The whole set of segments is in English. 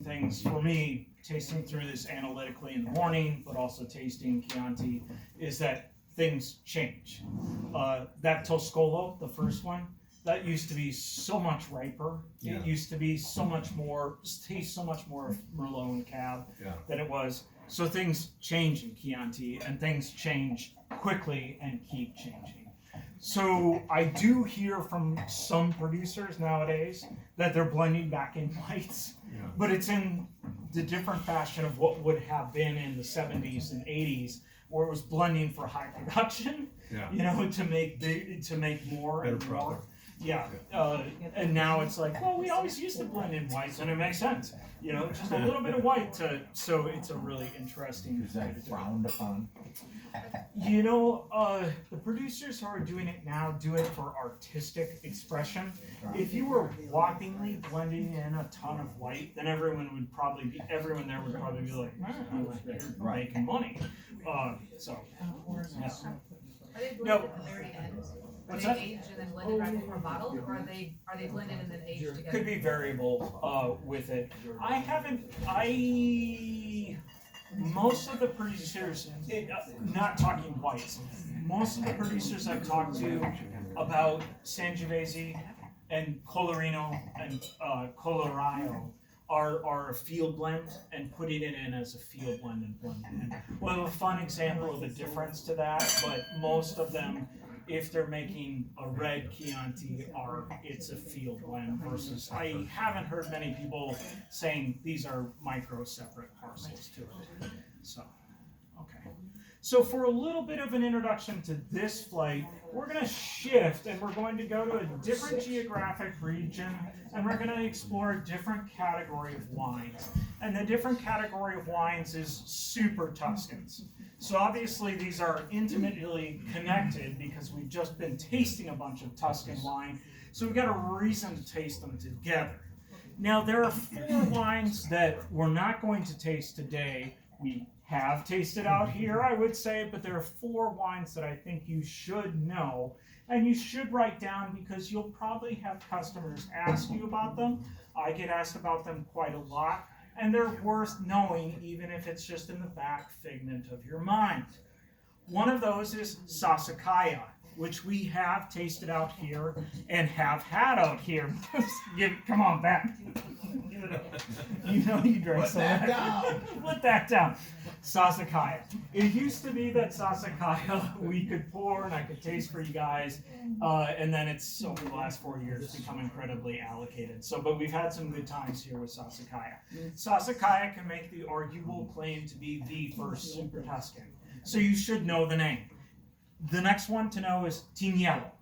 things for me, tasting through this analytically in the morning, but also tasting Chianti, is that things change. That Toscolo, the first one, that used to be so much riper. Yeah. It used to be so much more, taste so much more of Merlot and Cab than it was. So things change in Chianti, and things change quickly and keep changing. So I do hear from some producers nowadays that they're blending back in whites, but it's in the different fashion of what would have been in the 70s and 80s, where it was blending for high production, you know, to make more better and more. product. And now it's like, well, we always used to blend in whites, and it makes sense. You know, just a little bit of white so it's a really interesting. Is that frowned upon? You know, the producers who are doing it now do it for artistic expression. If you were whoppingly blending in a ton of white, then everyone there would probably be like, you're making money. So, yeah. Are they blended at the very end? What's Are they that? aged and then blended right before bottled, or are they blended and then aged together? Could be variable with it. Most of the producers, not talking whites, most of the producers I've talked to about Sangiovese and Colorino and Coloraio are a field blend and putting it in as a field blend and blending it. We'll have a fun example of the difference to that, but most of them, if they're making a red Chianti, it's a field blend versus, I haven't heard many people saying these are micro separate parcels to it. So, okay. So for a little bit of an introduction to this flight, we're going to shift and we're going to go to a different geographic region, and we're going to explore a different category of wines. And the different category of wines is super Tuscans. So obviously these are intimately connected because we've just been tasting a bunch of Tuscan wine, so we've got a reason to taste them together. Now there are 4 wines that we're not going to taste today. We have tasted out here, I would say, but there are 4 wines that I think you should know and you should write down because you'll probably have customers ask you about them. I get asked about them quite a lot. And they're worth knowing, even if it's just in the back figment of your mind. One of those is Sassicaia, which we have tasted out here and have had out here. Come on back. You know you drank some of that. Put that down. Sassicaia. It used to be that Sassicaia we could pour and I could taste for you guys, and then it's over the last 4 years become incredibly allocated. But we've had some good times here with Sassicaia. Sassicaia can make the arguable claim to be the first Super Tuscan, so you should know the name. The next one to know is Tignello.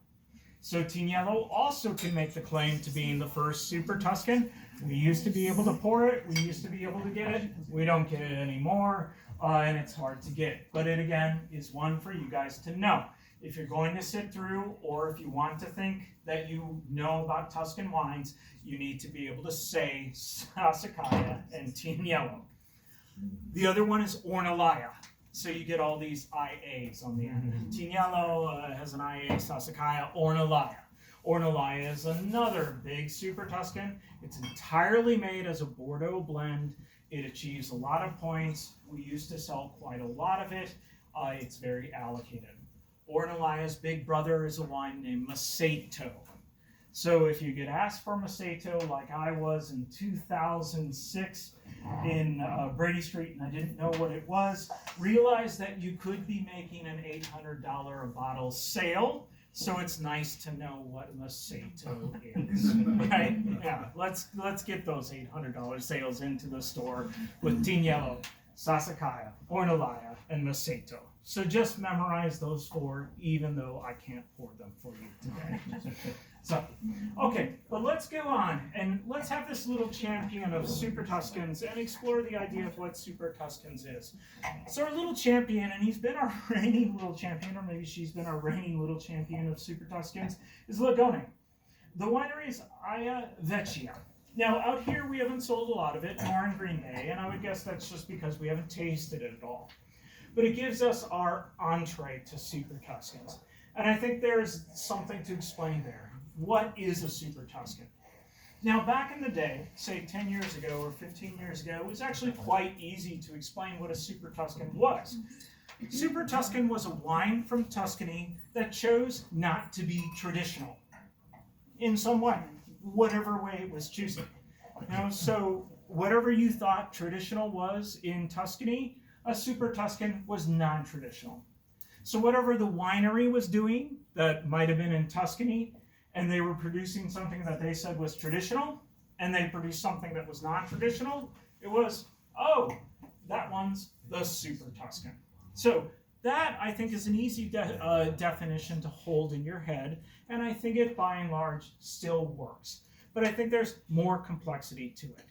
So Tignello also can make the claim to being the first Super Tuscan. We used to be able to pour it, we used to be able to get it, we don't get it anymore, and it's hard to get. But it again is one for you guys to know. If you're going to sit through, or if you want to think that you know about Tuscan wines, you need to be able to say Sassicaia and Tignello. The other one is Ornellaia. So you get all these IAs on the end. Tignello has an IA, Sassicaia, Ornellaia. Ornellaia is another big Super Tuscan. It's entirely made as a Bordeaux blend. It achieves a lot of points. We used to sell quite a lot of it. It's very allocated. Ornellaia's big brother is a wine named Maceto. So if you get asked for Maceto, like I was in 2006 in Brady Street and I didn't know what it was, realize that you could be making an $800 a bottle sale. So it's nice to know what Maceto is, right? Yeah, let's get those $800 sales into the store with Tignello, Sassicaia, Ornellaia, and Maceto. So just memorize those 4, even though I can't pour them for you today. So, okay, but let's go on and let's have this little champion of Super Tuscans and explore the idea of what Super Tuscans is. So our little champion, and he's been our reigning little champion, or maybe she's been our reigning little champion of Super Tuscans, is Lagone. The winery is Aya Vecchia. Now, out here we haven't sold a lot of it, nor in Green Bay, and I would guess that's just because we haven't tasted it at all. But it gives us our entree to Super Tuscans. And I think there's something to explain there. What is a Super Tuscan? Now, back in the day, say 10 years ago or 15 years ago, it was actually quite easy to explain what a Super Tuscan was. Super Tuscan was a wine from Tuscany that chose not to be traditional in some way, whatever way it was choosing. So whatever you thought traditional was in Tuscany, a Super Tuscan was non-traditional. So whatever the winery was doing that might have been in Tuscany, and they were producing something that they said was traditional, and they produced something that was non-traditional, it was, oh, that one's the Super Tuscan. So that, I think, is an easy definition to hold in your head, and I think it, by and large, still works. But I think there's more complexity to it.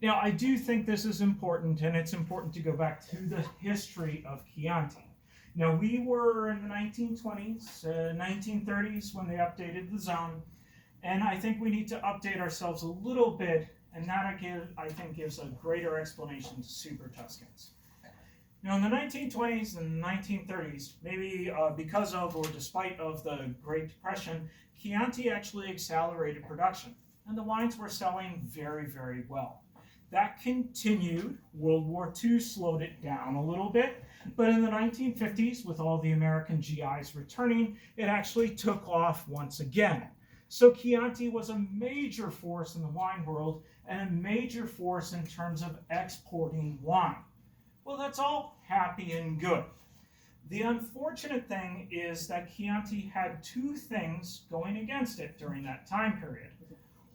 Now, I do think this is important, and it's important to go back to the history of Chianti. Now, we were in the 1920s, 1930s when they updated the zone, and I think we need to update ourselves a little bit, and that, I think, gives a greater explanation to Super Tuscans. Now, in the 1920s and 1930s, maybe because of or despite of the Great Depression, Chianti actually accelerated production, and the wines were selling very, very well. That continued. World War II slowed it down a little bit, but in the 1950s, with all the American GIs returning, it actually took off once again. So Chianti was a major force in the wine world and a major force in terms of exporting wine. Well, that's all happy and good. The unfortunate thing is that Chianti had two things going against it during that time period.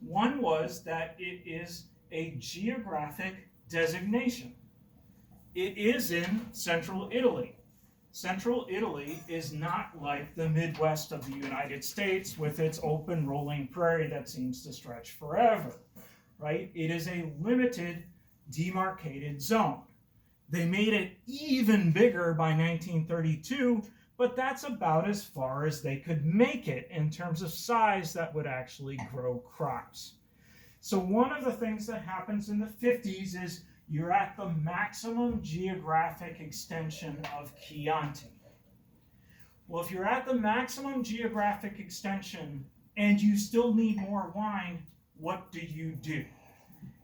One was that it is a geographic designation. It is in central Italy. Central Italy is not like the Midwest of the United States with its open rolling prairie that seems to stretch forever, right? It is a limited, demarcated zone. They made it even bigger by 1932, but that's about as far as they could make it in terms of size that would actually grow crops. So one of the things that happens in the 50s is you're at the maximum geographic extension of Chianti. Well, if you're at the maximum geographic extension and you still need more wine, what do?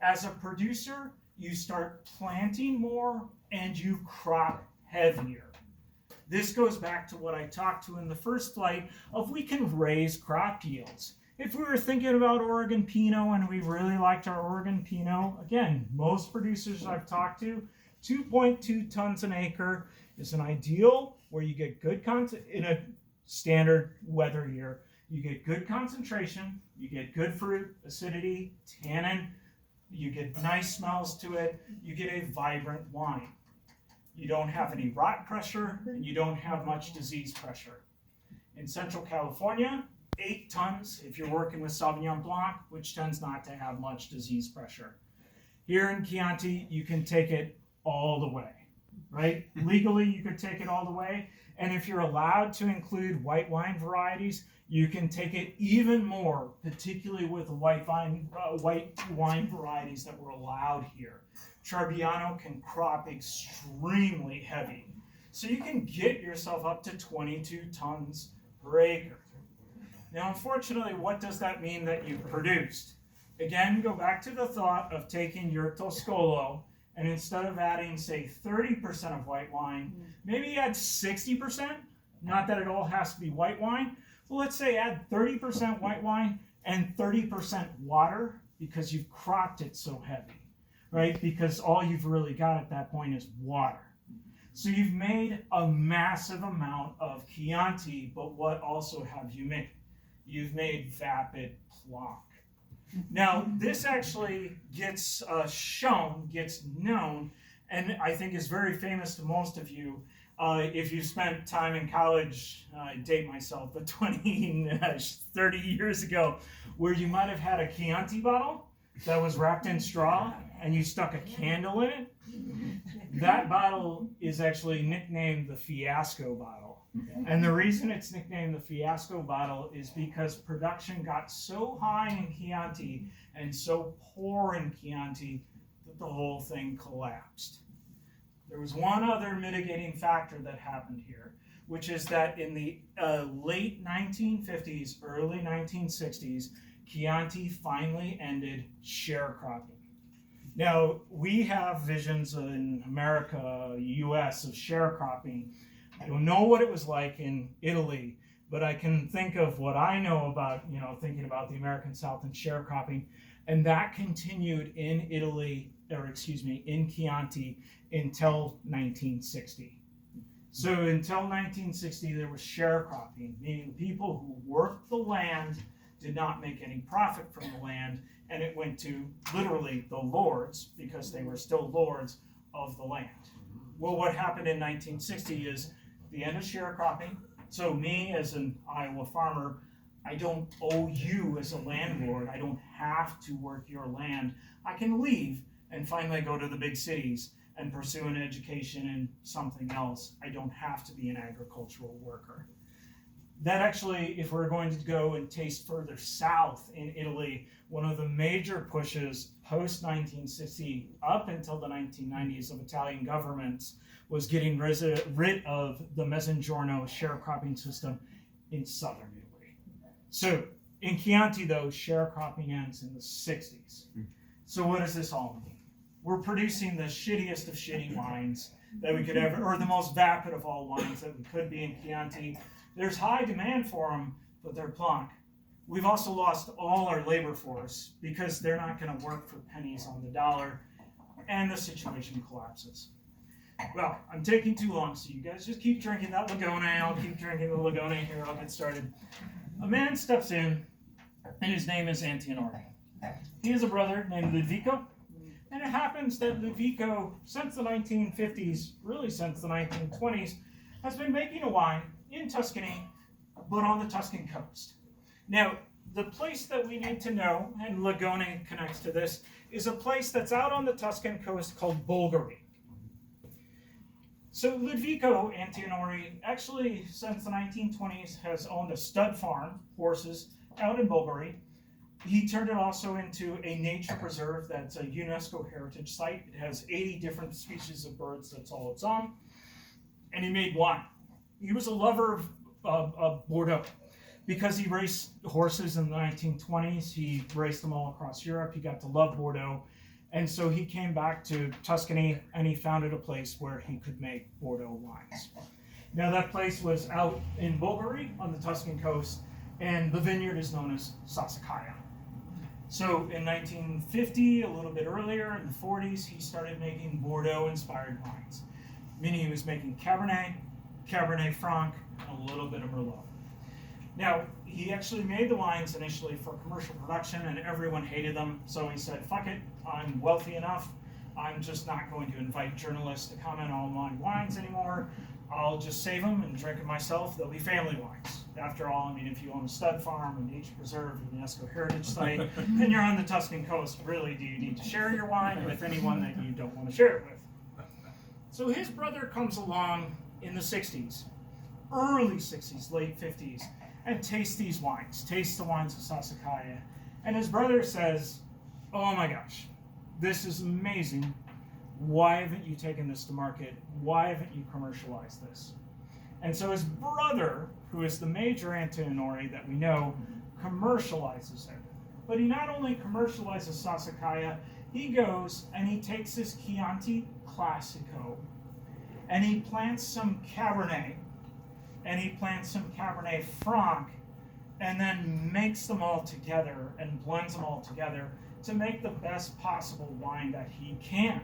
As a producer, you start planting more and you crop heavier. This goes back to what I talked to in the first flight of we can raise crop yields. If we were thinking about Oregon Pinot and we really liked our Oregon Pinot, again, most producers I've talked to, 2.2 tons an acre is an ideal where you get good in a standard weather year. You get good concentration, you get good fruit, acidity, tannin, you get nice smells to it, you get a vibrant wine. You don't have any rot pressure, and you don't have much disease pressure. In Central California, 8 tons if you're working with Sauvignon Blanc, which tends not to have much disease pressure. Here in Chianti, you can take it all the way, right? Legally, you could take it all the way. And if you're allowed to include white wine varieties, you can take it even more, particularly with white wine varieties that were allowed here. Trebbiano can crop extremely heavy. So you can get yourself up to 22 tons per acre. Now, unfortunately, what does that mean that you produced? Again, go back to the thought of taking your Toscolo, and instead of adding, say, 30% of white wine, maybe add 60%. Not that it all has to be white wine. Well, let's say add 30% white wine and 30% water because you've cropped it so heavy, right? Because all you've really got at that point is water. So you've made a massive amount of Chianti, but what also have you made? You've made vapid Blanc. Now, this actually gets known, and I think is very famous to most of you. If you spent time in college, I date myself, but 30 years ago, where you might have had a Chianti bottle that was wrapped in straw, and you stuck a candle in it. That bottle is actually nicknamed the Fiasco bottle. And the reason it's nicknamed the Fiasco bottle is because production got so high in Chianti and so poor in Chianti that the whole thing collapsed. There was one other mitigating factor that happened here, which is that in the late 1950s, early 1960s, Chianti finally ended sharecropping. Now, we have visions in America, US, of sharecropping. I don't know what it was like in Italy, but I can think of what I know about, thinking about the American South and sharecropping, and that continued in Italy, in Chianti until 1960. So until 1960, there was sharecropping, meaning people who worked the land did not make any profit from the land, and it went to literally the lords, because they were still lords of the land. Well, what happened in 1960 is the end of sharecropping. So me as an Iowa farmer, I don't owe you as a landlord. I don't have to work your land. I can leave and finally go to the big cities and pursue an education and something else. I don't have to be an agricultural worker. That actually, if we're going to go and taste further south in Italy, one of the major pushes post-1960 up until the 1990s of Italian governments was getting rid of the Mezzogiorno sharecropping system in southern Italy. So in Chianti, though, sharecropping ends in the 60s. So what does this all mean? We're producing the shittiest of shitty wines that we could ever, or the most vapid of all wines that we could be in Chianti. There's high demand for them, but they're plonk. We've also lost all our labor force because they're not going to work for pennies on the dollar, and the situation collapses. Well, I'm taking too long, so you guys just keep drinking that Lagone. I'll keep drinking the Lagone here. I'll get started. A man steps in, and his name is Antinori. He has a brother named Ludovico, and it happens that Ludovico, since the 1950s, really since the 1920s, has been making a wine in Tuscany, but on the Tuscan coast. Now, the place that we need to know, and Lagone connects to this, is a place that's out on the Tuscan coast called Bulgari. So Ludovico Antinori, actually since the 1920s, has owned a stud farm, horses, out in Bulgari. He turned it also into a nature preserve that's a UNESCO heritage site. It has 80 different species of birds, that's all it's on. And he made wine. He was a lover of Bordeaux. Because he raced horses in the 1920s, he raced them all across Europe. He got to love Bordeaux. And so he came back to Tuscany and he founded a place where he could make Bordeaux wines. Now that place was out in Bulgari on the Tuscan coast, and the vineyard is known as Sassicaia. So in 1950, a little bit earlier, in the 40s, he started making Bordeaux-inspired wines. Meaning he was making Cabernet, Cabernet Franc, and a little bit of Merlot. Now, he actually made the wines initially for commercial production, and everyone hated them, so he said, fuck it, I'm wealthy enough, I'm just not going to invite journalists to comment on my wines anymore, I'll just save them and drink them myself, they'll be family wines. After all, I mean, if you own a stud farm, a nature preserve, a UNESCO heritage site, and you're on the Tuscan coast, really do you need to share your wine with anyone that you don't want to share it with? So his brother comes along in the 60s, early 60s, late 50s, and tastes these wines, tastes the wines of Sassicaia. And his brother says, oh my gosh, this is amazing. Why haven't you taken this to market? Why haven't you commercialized this? And so his brother, who is the major Antinori that we know, commercializes it. But he not only commercializes Sassicaia, he goes and he takes his Chianti Classico and he plants some Cabernet, and he plants some Cabernet Franc, and then makes them all together and blends them all together to make the best possible wine that he can.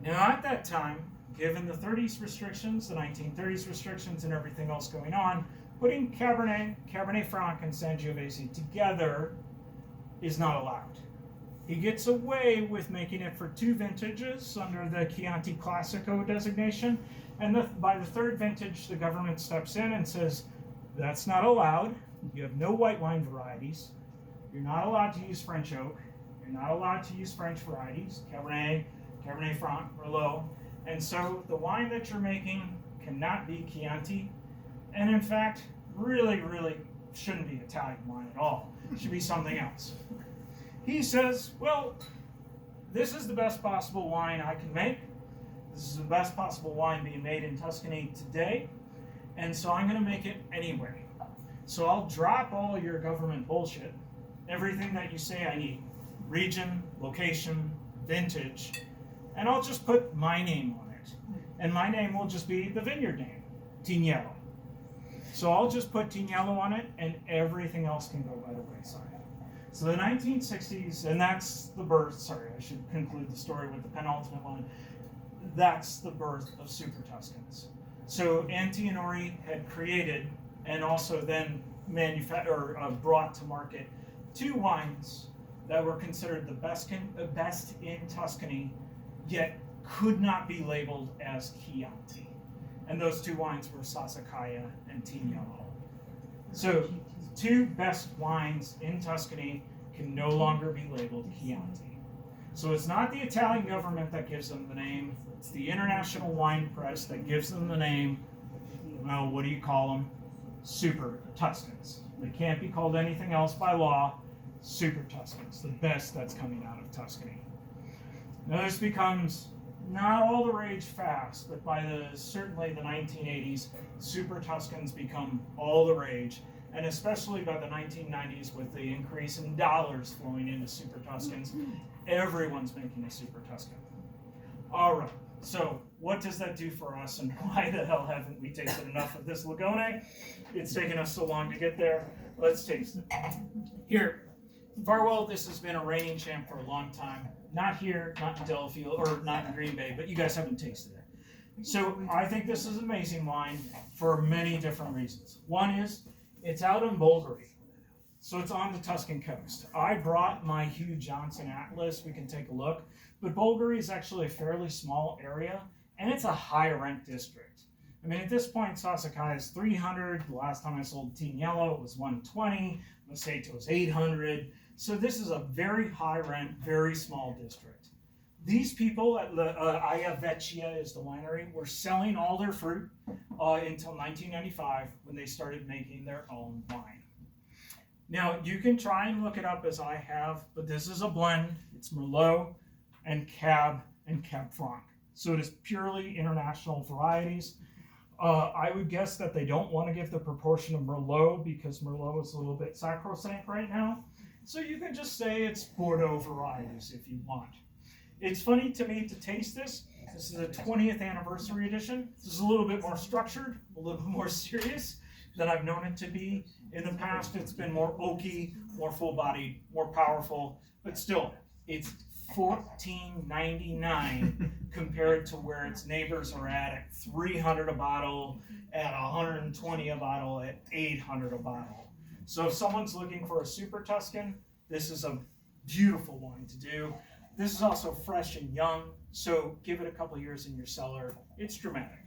Now at that time, given the 30s restrictions, the 1930s restrictions, and everything else going on, putting Cabernet, Cabernet Franc, and Sangiovese together is not allowed. He gets away with making it for 2 vintages under the Chianti Classico designation, and by the 3rd vintage, the government steps in and says, that's not allowed. You have no white wine varieties. You're not allowed to use French oak. You're not allowed to use French varieties, Cabernet, Cabernet Franc, Merlot. And so the wine that you're making cannot be Chianti, and in fact, really, really shouldn't be Italian wine at all. It should be something else. He says, well, this is the best possible wine I can make. This is the best possible wine being made in Tuscany today, and so I'm going to make it anyway. So I'll drop all your government bullshit, everything that you say I need. Region, location, vintage, and I'll just put my name on it. And my name will just be the vineyard name, Tignello. So I'll just put Tignello on it, and everything else can go by the wayside. So the 1960s, and that's the birth, sorry, I should conclude the story with the penultimate one. That's the birth of Super Tuscans. So Antinori had created and also then brought to market 2 wines that were considered the best in Tuscany, yet could not be labeled as Chianti. And those 2 wines were Sassicaia and Tignello. So 2 best wines in Tuscany can no longer be labeled Chianti. So it's not the Italian government that gives them the name, it's the international wine press that gives them the name, well, what do you call them? Super Tuscans. They can't be called anything else by law. Super Tuscans, the best that's coming out of Tuscany. Now this becomes not all the rage fast, but by certainly the 1980s, Super Tuscans become all the rage, and especially by the 1990s with the increase in dollars flowing into Super Tuscans, everyone's making a Super Tuscan. All right, so what does that do for us, and why the hell haven't we tasted enough of this Lagone? It's taken us so long to get there. Let's taste it. Here, Farwell, this has been a reigning champ for a long time. Not here, not in Delafield, or not in Green Bay, but you guys haven't tasted it. So I think this is an amazing wine for many different reasons. One is, it's out in Bulgari, so it's on the Tuscan coast. I brought my Hugh Johnson Atlas, we can take a look, but Bulgari is actually a fairly small area, and it's a high rent district. I mean, at this point, Sassicaia is 300. The last time I sold Tignello, it was 120. Maceto was 800. So this is a very high rent, very small district. These people at Aya Vecchia is the winery, were selling all their fruit until 1995 when they started making their own wine. Now, you can try and look it up as I have, but this is a blend. It's Merlot and Cab Franc. So it is purely international varieties. I would guess that they don't want to give the proportion of Merlot because Merlot is a little bit sacrosanct right now. So you can just say it's Bordeaux varieties if you want. It's funny to me to taste this. This is a 20th anniversary edition. This is a little bit more structured, a little bit more serious than I've known it to be. In the past, it's been more oaky, more full-bodied, more powerful, but still, it's $14.99 compared to where its neighbors are at $300 a bottle, at $120 a bottle, at $800 a bottle. So if someone's looking for a Super Tuscan, this is a beautiful wine to do. This is also fresh and young, so give it a couple years in your cellar. It's dramatic.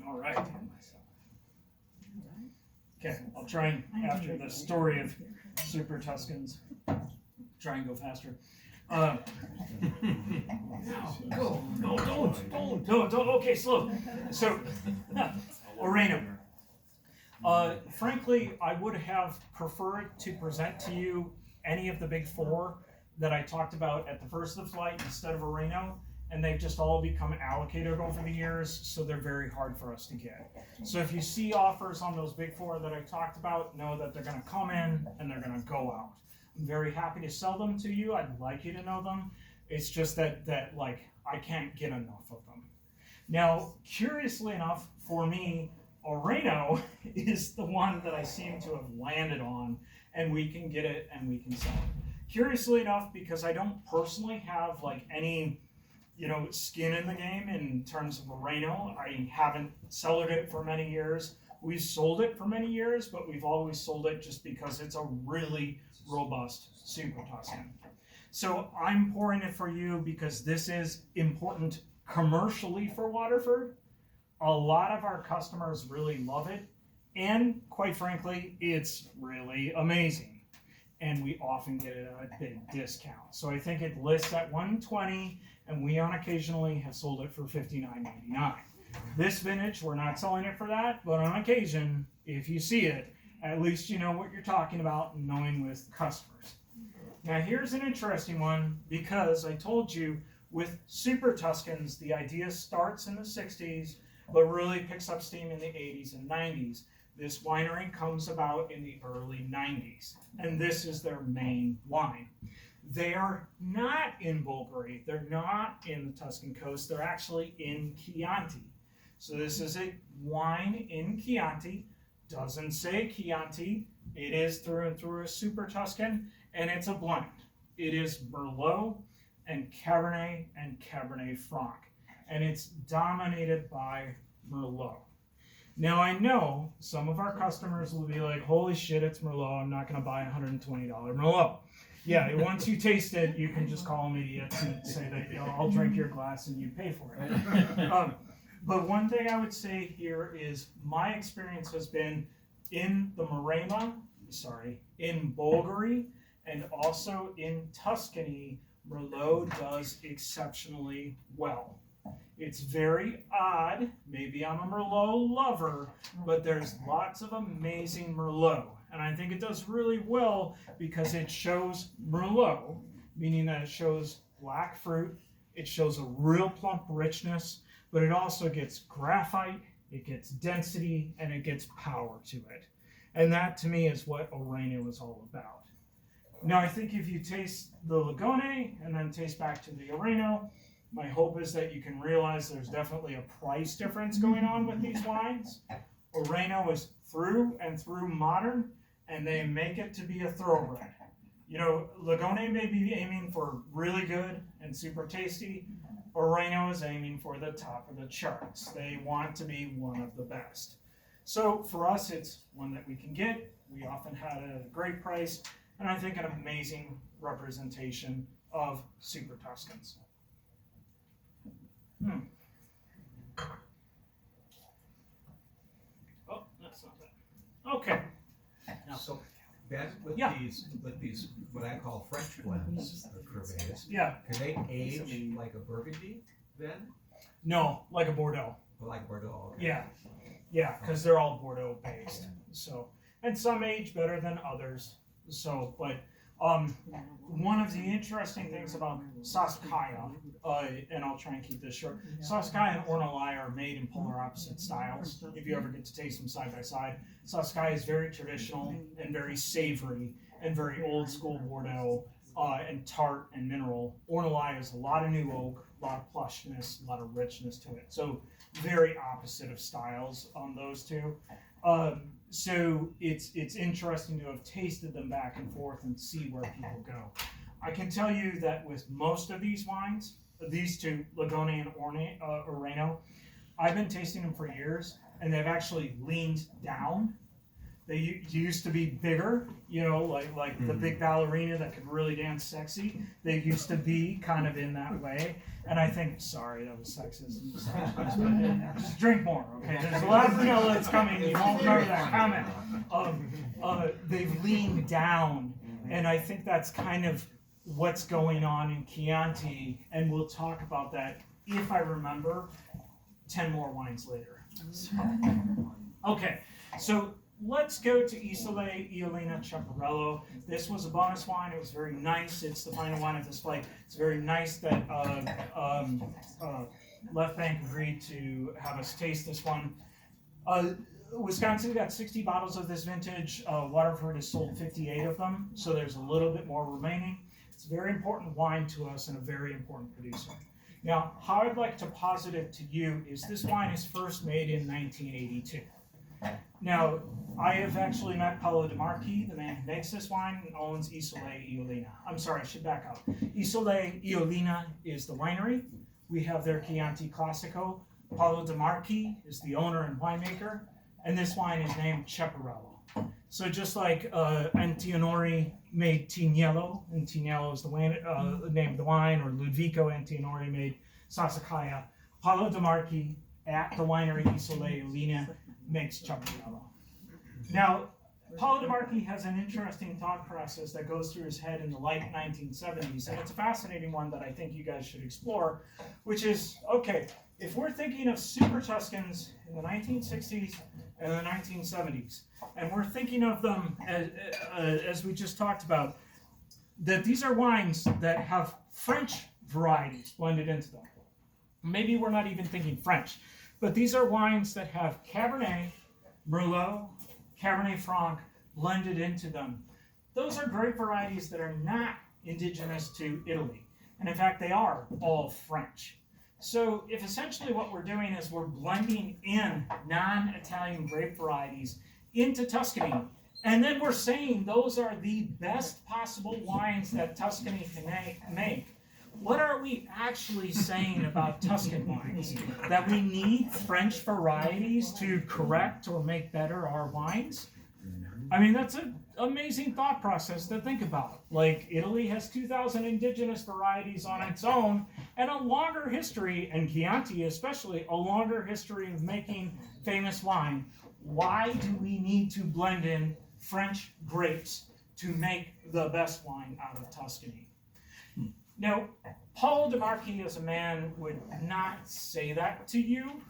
All right. Okay, I'll try and, after the story of Super Tuscans, try and go faster. No, don't. Okay, slow. So, Oreno. Frankly, I would have preferred to present to you any of the big 4 that I talked about at the first of the flight instead of Oreno, and they've just all become allocated over the years, so they're very hard for us to get. So if you see offers on those big 4 that I talked about, know that they're going to come in and they're going to go out. I'm very happy to sell them to you. I'd like you to know them. It's just that like I can't get enough of them. Now, curiously enough, for me, Oreno is the one that I seem to have landed on, and we can get it and we can sell it. Curiously enough, because I don't personally have like any, skin in the game in terms of Oreno. I haven't sold it for many years. We've sold it for many years, but we've always sold it just because it's a really robust Super Tuscan. So I'm pouring it for you because this is important commercially for Waterford. A lot of our customers really love it, and quite frankly, it's really amazing. And we often get it at a big discount. So I think it lists at $120, and we occasionally have sold it for $59.99. This vintage, we're not selling it for that, but on occasion, if you see it, at least you know what you're talking about, knowing with customers. Now here's an interesting one, because I told you with Super Tuscans, the idea starts in the 60s but really picks up steam in the 80s and 90s. This winery comes about in the early 90s, and this is their main wine. They are not in Bulgari, they're not in the Tuscan coast, they're actually in Chianti. So this is a wine in Chianti, doesn't say Chianti, it is through and through a super Tuscan, and it's a blend. It is Merlot and Cabernet Franc, and it's dominated by Merlot. Now I know some of our customers will be like, holy shit, it's Merlot, I'm not gonna buy a $120 Merlot. Yeah, once you taste it, you can just call me and say that, you know, I'll drink your glass and you pay for it. But one thing I would say here is my experience has been in the in Bulgari, and also in Tuscany, Merlot does exceptionally well. It's very odd, maybe I'm a Merlot lover, but there's lots of amazing Merlot. And I think it does really well because it shows Merlot, meaning that it shows black fruit, it shows a real plump richness, but it also gets graphite, it gets density, and it gets power to it. And that to me is what Oreño is all about. Now I think if you taste the Lagone and then taste back to the Oreño, my hope is that you can realize there's definitely a price difference going on with these wines. Oreño is through and through modern, and they make it to be a thoroughbred. You know, Lagone may be aiming for really good and super tasty. Oreño is aiming for the top of the charts. They want to be one of the best. So for us, it's one that we can get. We often had it at a great price, and I think an amazing representation of super Tuscans. Oh, that's not that. Okay. Now, so Ben, with these what I call French blends or cuvées, Yeah. can they age like a Burgundy then? No, like a Bordeaux. Like Bordeaux? Okay. Yeah, because they're all Bordeaux based. So, and some age better than others. So, but one of the interesting things about Sassicaia, and I'll try and keep this short, Sassicaia and Ornelas are made in polar opposite styles. If you ever get to taste them side by side, Sassicaia is very traditional and very savory and very old school Bordeaux and tart and mineral. Ornelas is a lot of new oak, a lot of plushness, a lot of richness to it. So very opposite of styles on those two. So it's interesting to have tasted them back and forth and see where people go. I can tell you that with most of these wines, these two, Lagone and Oreño, I've been tasting them for years, and they've actually leaned down. They used to be bigger, you know, like the big ballerina that could really dance sexy. They used to be kind of in that way. And I think, sorry, that was sexist. Just drink more, okay? There's a lot of vanilla that's coming. You won't remember that comment. They've leaned down, and I think that's kind of what's going on in Chianti, and we'll talk about that, if I remember, 10 more wines later. So, okay, so let's go to Isole Iolina Ciaparello. This was a bonus wine. It was very nice. It's the final wine of this flight. It's very nice that Left Bank agreed to have us taste this one. Wisconsin got 60 bottles of this vintage. Waterford has sold 58 of them, so there's a little bit more remaining. It's a very important wine to us and a very important producer. Now, how I'd like to posit it to you is this wine is first made in 1982. Now, I have actually met Paolo De Marchi, the man who makes this wine, and owns Isole Iolina. I'm sorry, I should back up. Isole Iolina is the winery. We have their Chianti Classico. Paolo De Marchi is the owner and winemaker, and this wine is named Ciaparello. So just like Antinori made Tignello, and Tignello is the name of the wine, or Ludovico Antinori made Sassicaia, Paolo De Marchi at the winery Isole Iolina makes Ciaparello. Now, Paolo De Marchi has an interesting thought process that goes through his head in the late 1970s, and it's a fascinating one that I think you guys should explore, which is, okay, if we're thinking of super Tuscans in the 1960s and the 1970s, and we're thinking of them as we just talked about, that these are wines that have French varieties blended into them. Maybe we're not even thinking French. But these are wines that have Cabernet, Merlot, Cabernet Franc blended into them. Those are grape varieties that are not indigenous to Italy. And in fact, they are all French. So if essentially what we're doing is we're blending in non-Italian grape varieties into Tuscany, and then we're saying those are the best possible wines that Tuscany can make, what are we actually saying about Tuscan wines? That we need French varieties to correct or make better our wines? I mean, that's an amazing thought process to think about. Like, Italy has 2,000 indigenous varieties on its own, and a longer history, and Chianti especially, a longer history of making famous wine. Why do we need to blend in French grapes to make the best wine out of Tuscany? Now, Paul DeMarchi as a man would not say that to you.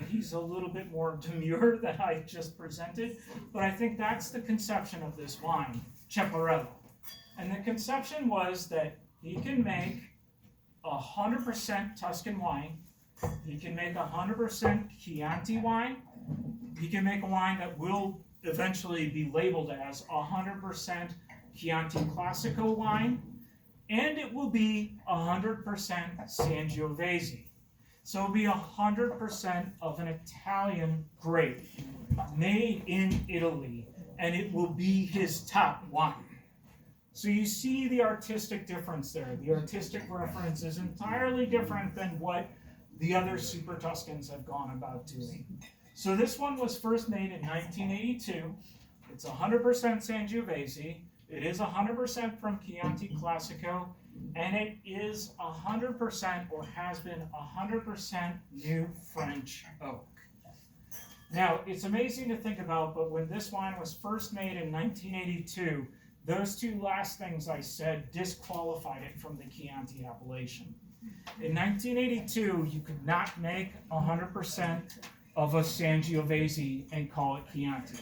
He's a little bit more demure than I just presented, but I think that's the conception of this wine, Ceparello. And the conception was that he can make 100% Tuscan wine, he can make 100% Chianti wine, he can make a wine that will eventually be labeled as 100% Chianti Classico wine, and it will be 100% Sangiovese. So it'll be 100% of an Italian grape made in Italy, and it will be his top wine. So you see the artistic difference there. The artistic reference is entirely different than what the other Super Tuscans have gone about doing. So this one was first made in 1982. It's 100% Sangiovese. It is 100% from Chianti Classico, and it is 100% or has been 100% new French oak. Now, it's amazing to think about, but when this wine was first made in 1982, those two last things I said disqualified it from the Chianti appellation. In 1982, you could not make 100% of a Sangiovese and call it Chianti.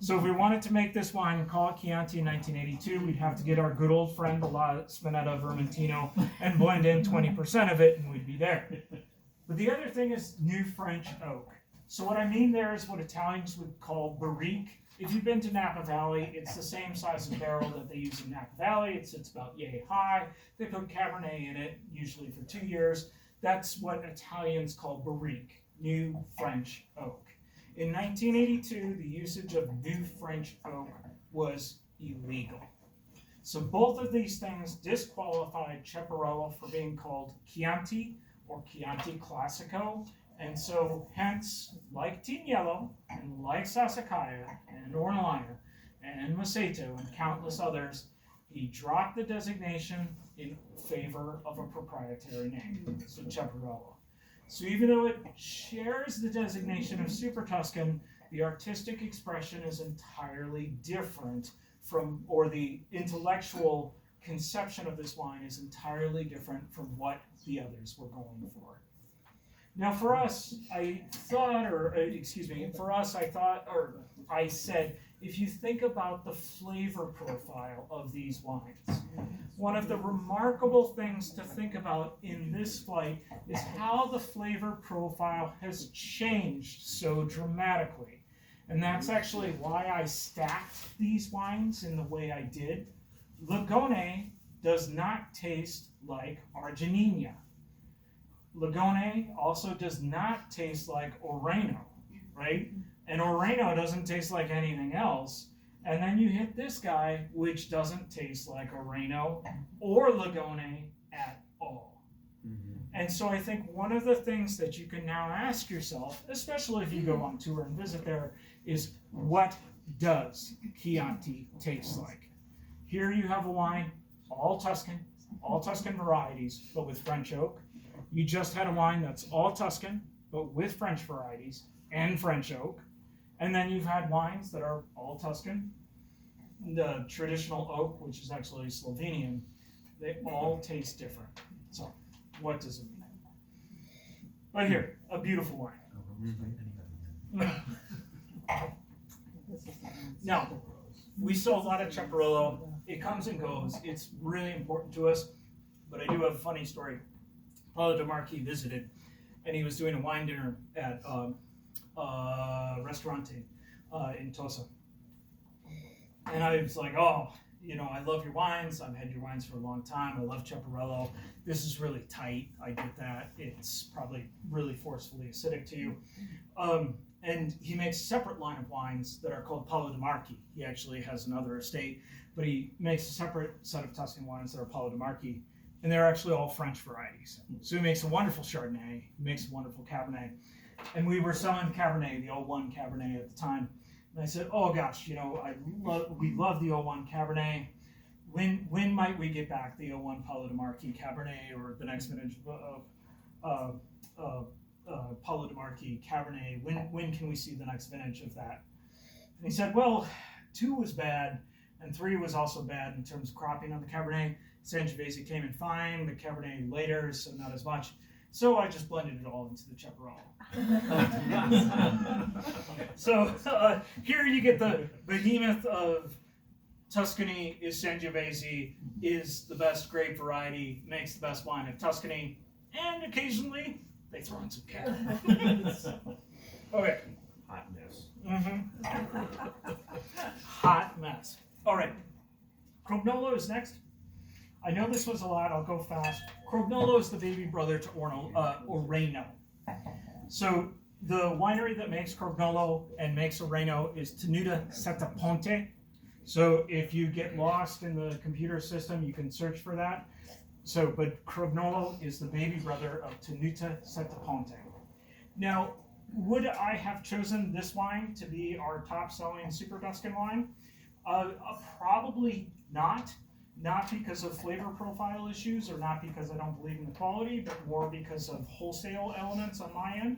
So if we wanted to make this wine and call it Chianti in 1982, we'd have to get our good old friend, the La Spinetta Vermentino, and blend in 20% of it, and we'd be there. But the other thing is new French oak. So what I mean there is what Italians would call barrique. If you've been to Napa Valley, it's the same size of barrel that they use in Napa Valley. It sits about yay high. They put Cabernet in it, usually for 2 years. That's what Italians call barrique, new French oak. In 1982, the usage of new French oak was illegal. So both of these things disqualified Ceparello for being called Chianti or Chianti Classico. And so hence, like Tignello, and like Sassicaia, and Ornellaia, and Maceto, and countless others, he dropped the designation in favor of a proprietary name, so Ceparello. So even though it shares the designation of Super Tuscan, the artistic expression is entirely different from, or the intellectual conception of this wine is entirely different from what the others were going for. Now for us, I said, if you think about the flavor profile of these wines, one of the remarkable things to think about in this flight is how the flavor profile has changed so dramatically. And that's actually why I stacked these wines in the way I did. Lagone does not taste like Arginina. Lagone also does not taste like Oreno, right? And Oreno doesn't taste like anything else. And then you hit this guy, which doesn't taste like Oreno or Lagone at all. And so I think one of the things that you can now ask yourself, especially if you go on tour and visit there, is what does Chianti taste like? Here you have a wine, all Tuscan varieties, but with French oak. You just had a wine that's all Tuscan, but with French varieties and French oak. And then you've had wines that are all Tuscan, the traditional oak, which is actually Slovenian. They all taste different. So, what does it mean? Right here, a beautiful wine. Now, we sell a lot of Ceparello. It comes and goes. It's really important to us. But I do have a funny story. Paolo DeMarchi visited, and he was doing a wine dinner at Restaurante in Tosa. And I was like, oh, you know, I love your wines. I've had your wines for a long time. I love Chaparrello. This is really tight. I get that. It's probably really forcefully acidic to you. And he makes a separate line of wines that are called Paolo di Marchi. He actually has another estate, but he makes a separate set of Tuscan wines that are Paolo di Marchi, and they're actually all French varieties. So he makes a wonderful Chardonnay, he makes a wonderful Cabernet, and we were selling Cabernet, the 01 Cabernet at the time. And I said, oh gosh, you know, we love the 01 Cabernet. When might we get back the 01 Paolo di Marchi Cabernet, or the next vintage of Paolo di Marchi Cabernet? When can we see the next vintage of that? And he said, well, 2 was bad, and 3 was also bad in terms of cropping on the Cabernet. Sangiovese came in fine, the Cabernet later, so not as much. So I just blended it all into the Chaparrello. So here you get the behemoth of Tuscany is Sangiovese, is the best grape variety, makes the best wine of Tuscany, and occasionally they throw in some Cab. Okay. Hot mess. Hot mess. All right. Crognolo is next. I know this was a lot. I'll go fast. Crognolo is the baby brother to Oreno. So the winery that makes Crognolo and makes Oreno is Tenuta Setaponte. So if you get lost in the computer system, you can search for that. So, but Crognolo is the baby brother of Tenuta Setaponte. Now, would I have chosen this wine to be our top-selling Super Tuscan wine? Probably not. Not because of flavor profile issues, or not because I don't believe in the quality, but more because of wholesale elements on my end.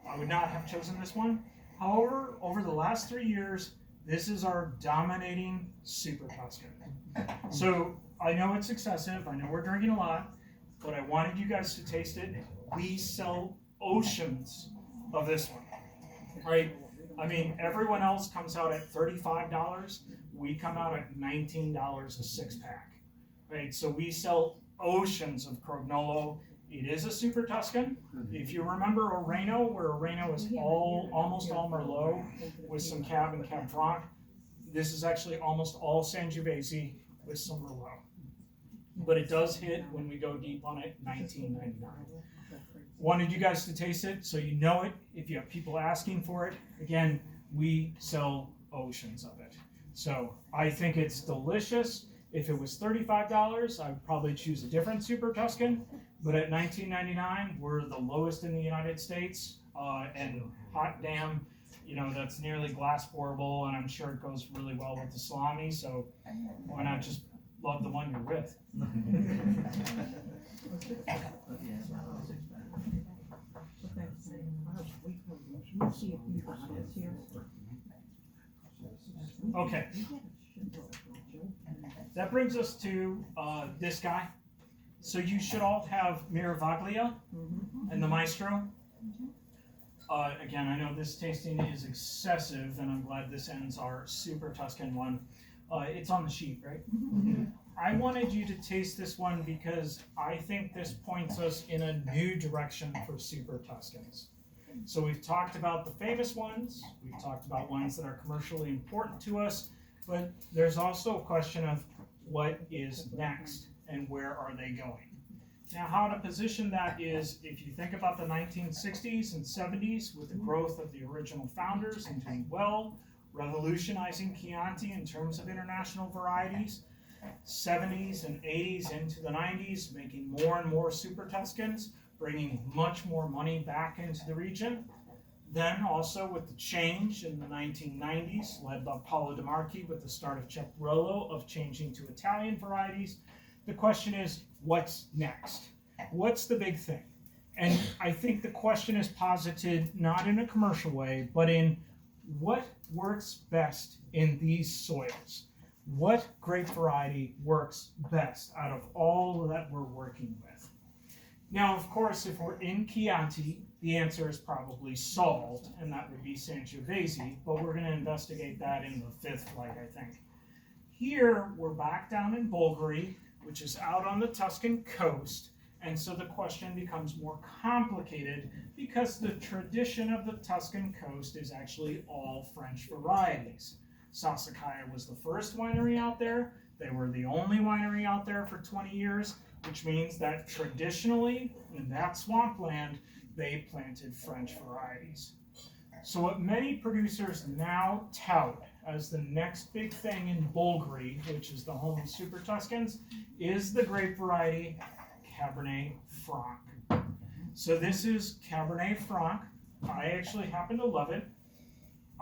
I would not have chosen this one. However, over the last 3 years, this is our dominating Super Tuscan. So I know it's excessive, I know we're drinking a lot, but I wanted you guys to taste it. We sell oceans of this one, right? I mean, everyone else comes out at $35. We come out at $19 a 6-pack, right? So we sell oceans of Crognolo. It is a Super Tuscan. If you remember Oreno, where Oreno is almost all Merlot with some Cab and Cab Franc, this is actually almost all Sangiovese with some Merlot. But it does hit, when we go deep on it, $19.99. Wanted you guys to taste it so you know it. If you have people asking for it, again, we sell oceans of it. So I think it's delicious. If it was $35, I would probably choose a different Super Tuscan. But at $19.99, we're the lowest in the United States. And hot damn, you know, that's nearly glass pourable, and I'm sure it goes really well with the salami. So why not just love the one you're with? Okay. That brings us to this guy. So you should all have Miravaglia and the Maestro. Again, I know this tasting is excessive, and I'm glad this ends our Super Tuscan one. It's on the sheet, right? I wanted you to taste this one because I think this points us in a new direction for Super Tuscans. So we've talked about the famous ones, we've talked about ones that are commercially important to us, but there's also a question of what is next and where are they going. Now, how to position that is, if you think about the 1960s and 70s with the growth of the original founders and doing well, revolutionizing Chianti in terms of international varieties, 70s and 80s into the 90s, making more and more Super Tuscans, bringing much more money back into the region. Then also with the change in the 1990s, led by Paolo di Marchi with the start of Chaparrello, of changing to Italian varieties, the question is, what's next? What's the big thing? And I think the question is posited not in a commercial way, but in what works best in these soils? What grape variety works best out of all that we're working with? Now, of course, if we're in Chianti, the answer is probably solved, and that would be Sangiovese, but we're going to investigate that in the fifth flight, I think. Here, we're back down in Bulgari, which is out on the Tuscan coast, And so the question becomes more complicated because the tradition of the Tuscan coast is actually all French varieties. Sassicaia was the first winery out there. They were the only winery out there for 20 years, which means that traditionally, in that swampland, they planted French varieties. So what many producers now tout as the next big thing in Bulgari, which is the home of Super Tuscans, is the grape variety Cabernet Franc. So this is Cabernet Franc. I actually happen to love it.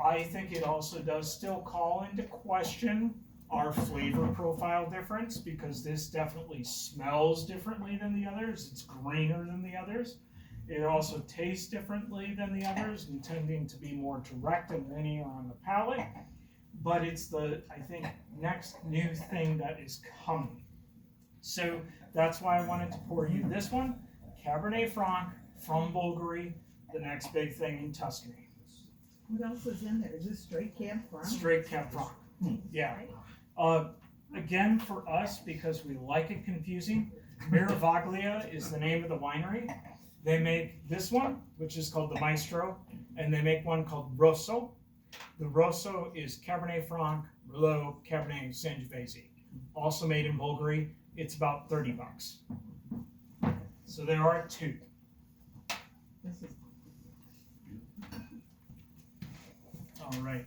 I think it also does still call into question our flavor profile difference, because this definitely smells differently than the others. It's greener than the others. It also tastes differently than the others, intending to be more direct and linear on the palate. But it's the, I think, next new thing that is coming. So that's why I wanted to pour you this one, Cabernet Franc from Bulgari, the next big thing in Tuscany. What else is in there? Is this straight Cab Franc? Straight Cab Franc, yeah. Again, for us, because we like it confusing, Miravaglia is the name of the winery. They make this one, which is called the Maestro, and they make one called Rosso. The Rosso is Cabernet Franc, Merlot, Cabernet Sangiovese. Also made in Bulgari. It's about $30. So there are two. This is All right.